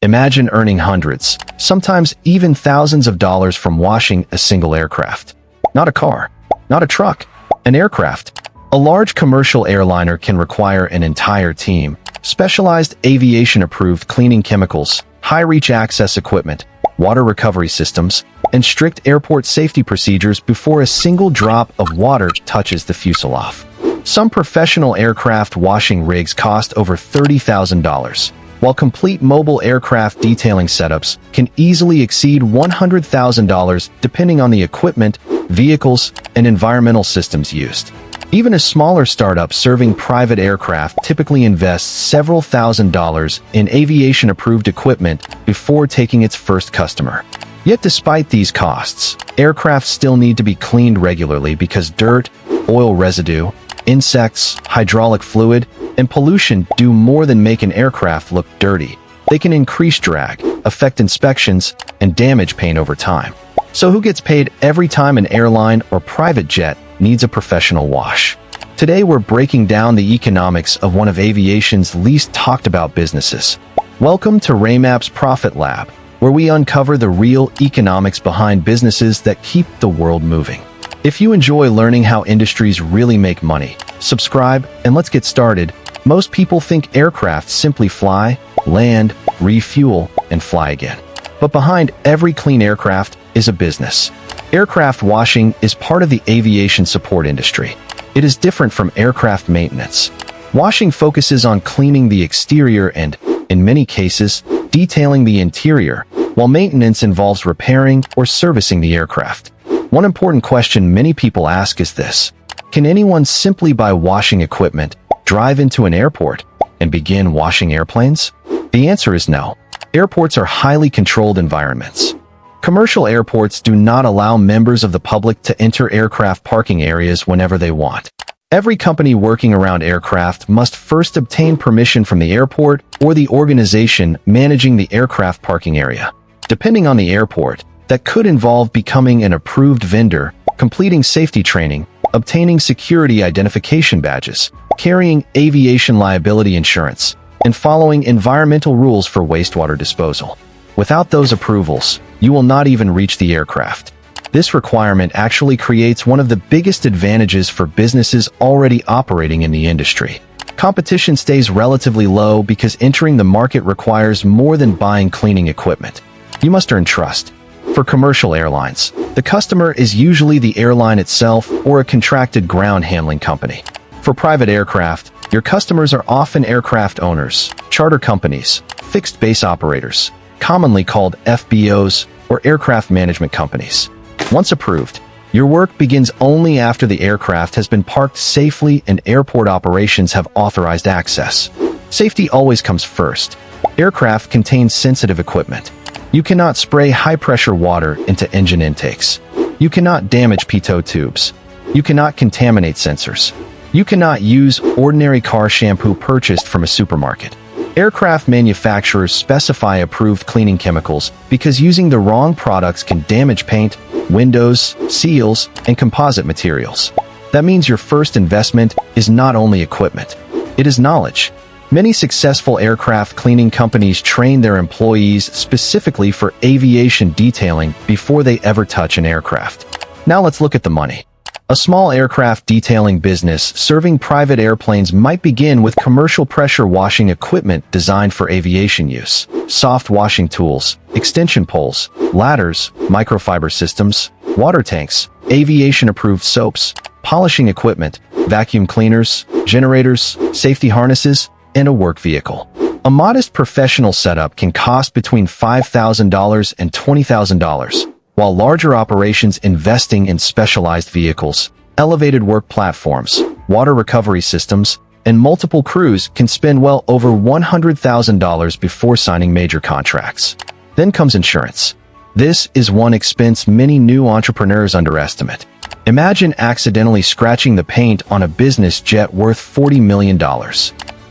Imagine earning hundreds, sometimes even thousands of dollars from washing a single aircraft. Not a car, not a truck, an aircraft. A large commercial airliner can require an entire team, specialized aviation-approved cleaning chemicals, high-reach access equipment, water recovery systems, and strict airport safety procedures before a single drop of water touches the fuselage. Some professional aircraft washing rigs cost over $30,000, while complete mobile aircraft detailing setups can easily exceed $100,000 depending on the equipment, vehicles, and environmental systems used. Even a smaller startup serving private aircraft typically invests several $1,000s in aviation-approved equipment before taking its first customer. Yet despite these costs, aircraft still need to be cleaned regularly because dirt, oil residue, insects, hydraulic fluid, and pollution do more than make an aircraft look dirty. They can increase drag, affect inspections, and damage paint over time. So who gets paid every time an airline or private jet needs a professional wash? Today we're breaking down the economics of one of aviation's least talked about businesses. Welcome to Raymap's Profit Lab, where we uncover the real economics behind businesses that keep the world moving. If you enjoy learning how industries really make money, subscribe and let's get started. Most people think aircraft simply fly, land, refuel, and fly again. But behind every clean aircraft is a business. Aircraft washing is part of the aviation support industry. It is different from aircraft maintenance. Washing focuses on cleaning the exterior and, in many cases, detailing the interior, while maintenance involves repairing or servicing the aircraft. One important question many people ask is this: can anyone simply buy washing equipment, drive into an airport, and begin washing airplanes? The answer is no. Airports are highly controlled environments. Commercial airports do not allow members of the public to enter aircraft parking areas whenever they want. Every company working around aircraft must first obtain permission from the airport or the organization managing the aircraft parking area. Depending on the airport, that could involve becoming an approved vendor, completing safety training, obtaining security identification badges, carrying aviation liability insurance, and following environmental rules for wastewater disposal. Without those approvals, you will not even reach the aircraft. This requirement actually creates one of the biggest advantages for businesses already operating in the industry. Competition stays relatively low because entering the market requires more than buying cleaning equipment. You must earn trust. For commercial airlines, the customer is usually the airline itself or a contracted ground handling company. For private aircraft, your customers are often aircraft owners, charter companies, fixed base operators, commonly called FBOs, or aircraft management companies. Once approved, your work begins only after the aircraft has been parked safely and airport operations have authorized access. Safety always comes first. Aircraft contain sensitive equipment. You cannot spray high-pressure water into engine intakes. You cannot damage pitot tubes. You cannot contaminate sensors. You cannot use ordinary car shampoo purchased from a supermarket. Aircraft manufacturers specify approved cleaning chemicals because using the wrong products can damage paint, windows, seals, and composite materials. That means your first investment is not only equipment, it is knowledge. Many successful aircraft cleaning companies train their employees specifically for aviation detailing before they ever touch an aircraft. Now let's look at the money. A small aircraft detailing business serving private airplanes might begin with commercial pressure washing equipment designed for aviation use. Soft washing tools, extension poles, ladders, microfiber systems, water tanks, aviation-approved soaps, polishing equipment, vacuum cleaners, generators, safety harnesses, and a work vehicle. A modest professional setup can cost between $5,000 and $20,000, while larger operations investing in specialized vehicles, elevated work platforms, water recovery systems, and multiple crews can spend well over $100,000 before signing major contracts. Then comes insurance. This is one expense many new entrepreneurs underestimate. Imagine accidentally scratching the paint on a business jet worth $40 million.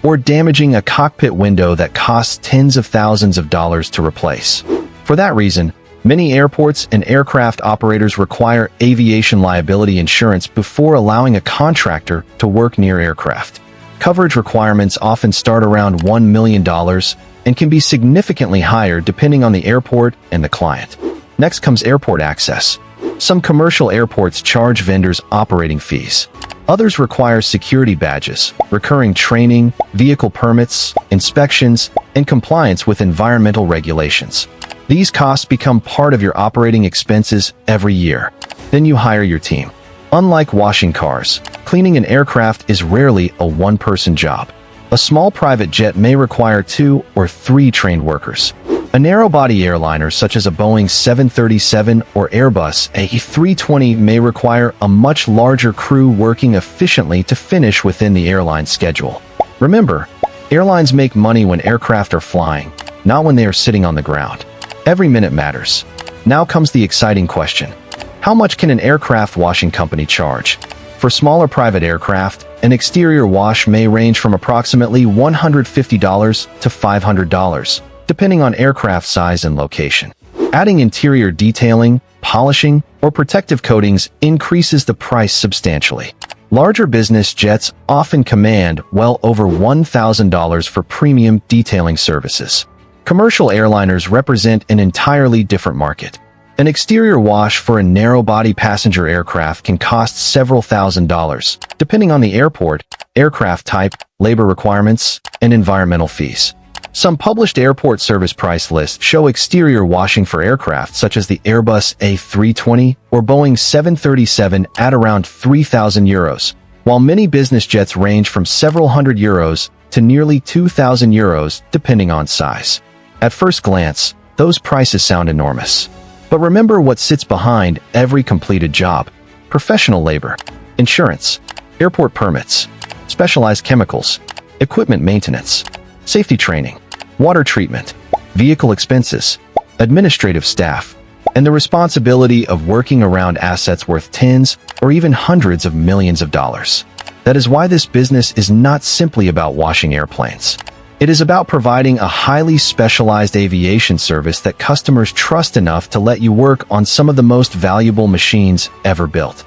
Or damaging a cockpit window that costs tens of thousands of dollars to replace. For that reason, many airports and aircraft operators require aviation liability insurance before allowing a contractor to work near aircraft. Coverage requirements often start around $1 million and can be significantly higher depending on the airport and the client. Next comes airport access. Some commercial airports charge vendors operating fees. Others require security badges, recurring training, vehicle permits, inspections, and compliance with environmental regulations. These costs become part of your operating expenses every year. Then you hire your team. Unlike washing cars, cleaning an aircraft is rarely a one-person job. A small private jet may require 2 or 3 trained workers. A narrow-body airliner such as a Boeing 737 or Airbus A320 may require a much larger crew working efficiently to finish within the airline schedule. Remember, airlines make money when aircraft are flying, not when they are sitting on the ground. Every minute matters. Now comes the exciting question. How much can an aircraft washing company charge? For smaller private aircraft, an exterior wash may range from approximately $150 to $500. Depending on aircraft size and location. Adding interior detailing, polishing, or protective coatings increases the price substantially. Larger business jets often command well over $1,000 for premium detailing services. Commercial airliners represent an entirely different market. An exterior wash for a narrow-body passenger aircraft can cost several $1,000s, depending on the airport, aircraft type, labor requirements, and environmental fees. Some published airport service price lists show exterior washing for aircraft such as the Airbus A320 or Boeing 737 at around €3,000, while many business jets range from several hundred euros to nearly €2,000 depending on size. At first glance, those prices sound enormous. But remember what sits behind every completed job: professional labor, insurance, airport permits, specialized chemicals, equipment maintenance, safety training, water treatment, vehicle expenses, administrative staff, and the responsibility of working around assets worth tens or even hundreds of millions of dollars. That is why this business is not simply about washing airplanes. It is about providing a highly specialized aviation service that customers trust enough to let you work on some of the most valuable machines ever built.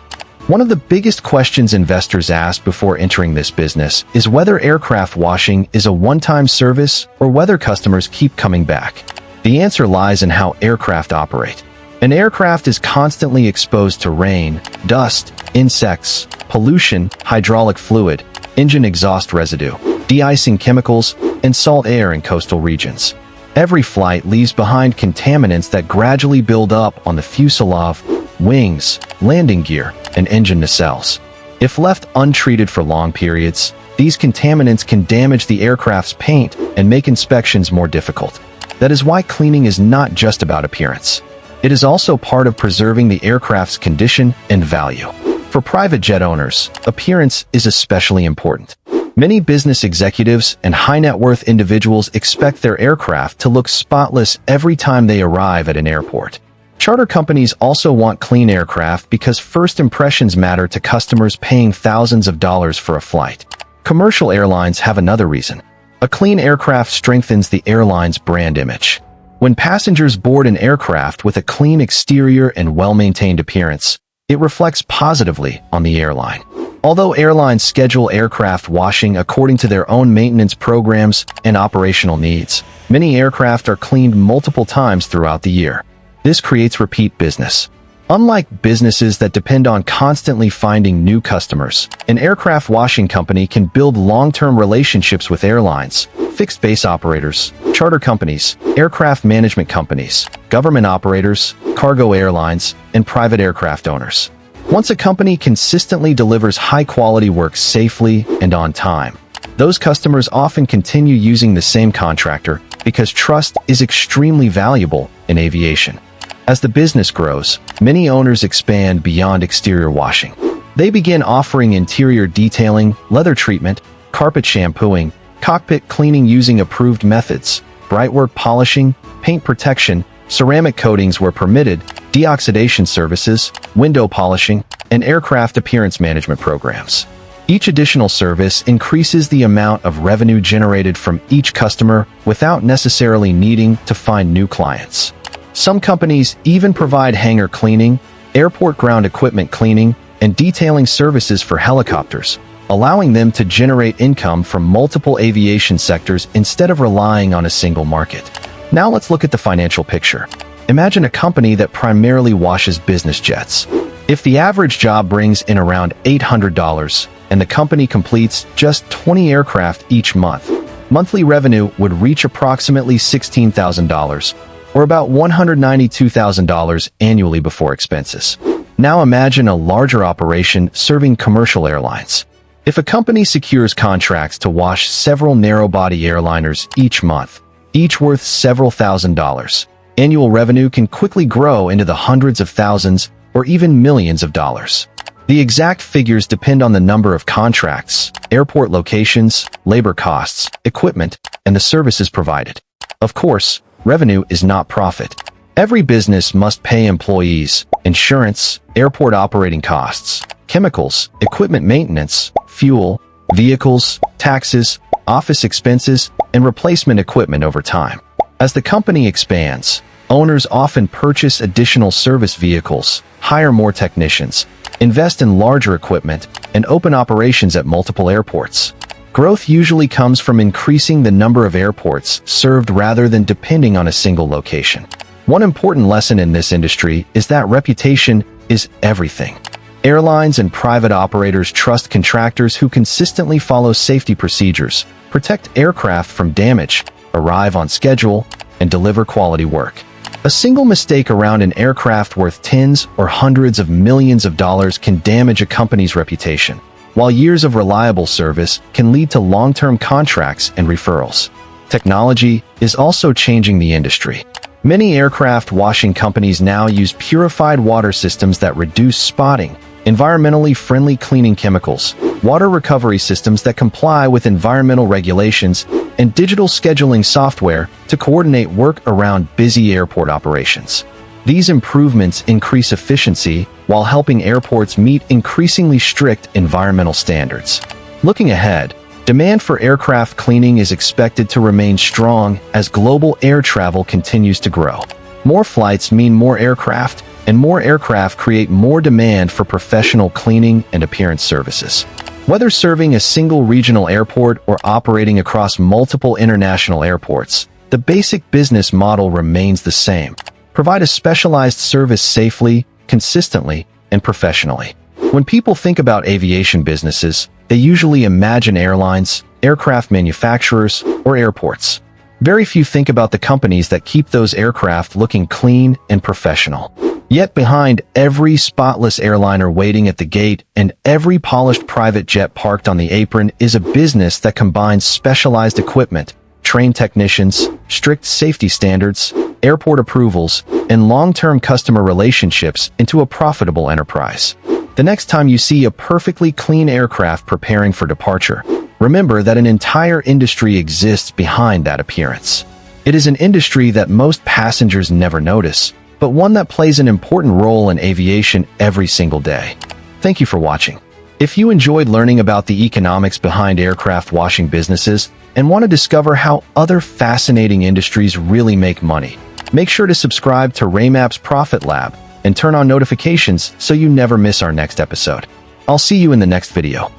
One of the biggest questions investors ask before entering this business is whether aircraft washing is a one-time service or whether customers keep coming back. The answer lies in how aircraft operate. An aircraft is constantly exposed to rain, dust, insects, pollution, hydraulic fluid, engine exhaust residue, de-icing chemicals, and salt air in coastal regions. Every flight leaves behind contaminants that gradually build up on the fuselage, wings, landing gear, and engine nacelles. If left untreated for long periods, these contaminants can damage the aircraft's paint and make inspections more difficult. That is why cleaning is not just about appearance. It is also part of preserving the aircraft's condition and value. For private jet owners, appearance is especially important. Many business executives and high-net-worth individuals expect their aircraft to look spotless every time they arrive at an airport. Charter companies also want clean aircraft because first impressions matter to customers paying thousands of dollars for a flight. Commercial airlines have another reason. A clean aircraft strengthens the airline's brand image. When passengers board an aircraft with a clean exterior and well-maintained appearance, it reflects positively on the airline. Although airlines schedule aircraft washing according to their own maintenance programs and operational needs, many aircraft are cleaned multiple times throughout the year. This creates repeat business. Unlike businesses that depend on constantly finding new customers, an aircraft washing company can build long-term relationships with airlines, fixed-base operators, charter companies, aircraft management companies, government operators, cargo airlines, and private aircraft owners. Once a company consistently delivers high-quality work safely and on time, those customers often continue using the same contractor because trust is extremely valuable in aviation. As the business grows, many owners expand beyond exterior washing. They begin offering interior detailing, leather treatment, carpet shampooing, cockpit cleaning using approved methods, brightwork polishing, paint protection, ceramic coatings where permitted, deoxidation services, window polishing, and aircraft appearance management programs. Each additional service increases the amount of revenue generated from each customer without necessarily needing to find new clients. Some companies even provide hangar cleaning, airport ground equipment cleaning, and detailing services for helicopters, allowing them to generate income from multiple aviation sectors instead of relying on a single market. Now let's look at the financial picture. Imagine a company that primarily washes business jets. If the average job brings in around $800 and the company completes just 20 aircraft each month, monthly revenue would reach approximately $16,000, or about $192,000 annually before expenses. Now imagine a larger operation serving commercial airlines. If a company secures contracts to wash several narrow-body airliners each month, each worth several $1,000s, annual revenue can quickly grow into the hundreds of thousands or even millions of dollars. The exact figures depend on the number of contracts, airport locations, labor costs, equipment, and the services provided. Of course, revenue is not profit. Every business must pay employees, insurance, airport operating costs, chemicals, equipment maintenance, fuel, vehicles, taxes, office expenses, and replacement equipment over time. As the company expands, owners often purchase additional service vehicles, hire more technicians, invest in larger equipment, and open operations at multiple airports. Growth usually comes from increasing the number of airports served rather than depending on a single location. One important lesson in this industry is that reputation is everything. Airlines and private operators trust contractors who consistently follow safety procedures, protect aircraft from damage, arrive on schedule, and deliver quality work. A single mistake around an aircraft worth tens or hundreds of millions of dollars can damage a company's reputation, while years of reliable service can lead to long-term contracts and referrals. Technology is also changing the industry. Many aircraft washing companies now use purified water systems that reduce spotting, environmentally friendly cleaning chemicals, water recovery systems that comply with environmental regulations, and digital scheduling software to coordinate work around busy airport operations. These improvements increase efficiency while helping airports meet increasingly strict environmental standards. Looking ahead, demand for aircraft cleaning is expected to remain strong as global air travel continues to grow. More flights mean more aircraft, and more aircraft create more demand for professional cleaning and appearance services. Whether serving a single regional airport or operating across multiple international airports, the basic business model remains the same. Provide a specialized service safely, consistently, and professionally. When people think about aviation businesses, they usually imagine airlines, aircraft manufacturers, or airports. Very few think about the companies that keep those aircraft looking clean and professional. Yet behind every spotless airliner waiting at the gate and every polished private jet parked on the apron is a business that combines specialized equipment, trained technicians, strict safety standards, airport approvals, and long-term customer relationships into a profitable enterprise. The next time you see a perfectly clean aircraft preparing for departure, remember that an entire industry exists behind that appearance. It is an industry that most passengers never notice, but one that plays an important role in aviation every single day. Thank you for watching. If you enjoyed learning about the economics behind aircraft washing businesses and want to discover how other fascinating industries really make money, make sure to subscribe to Raymap's Profit Lab and turn on notifications so you never miss our next episode. I'll see you in the next video.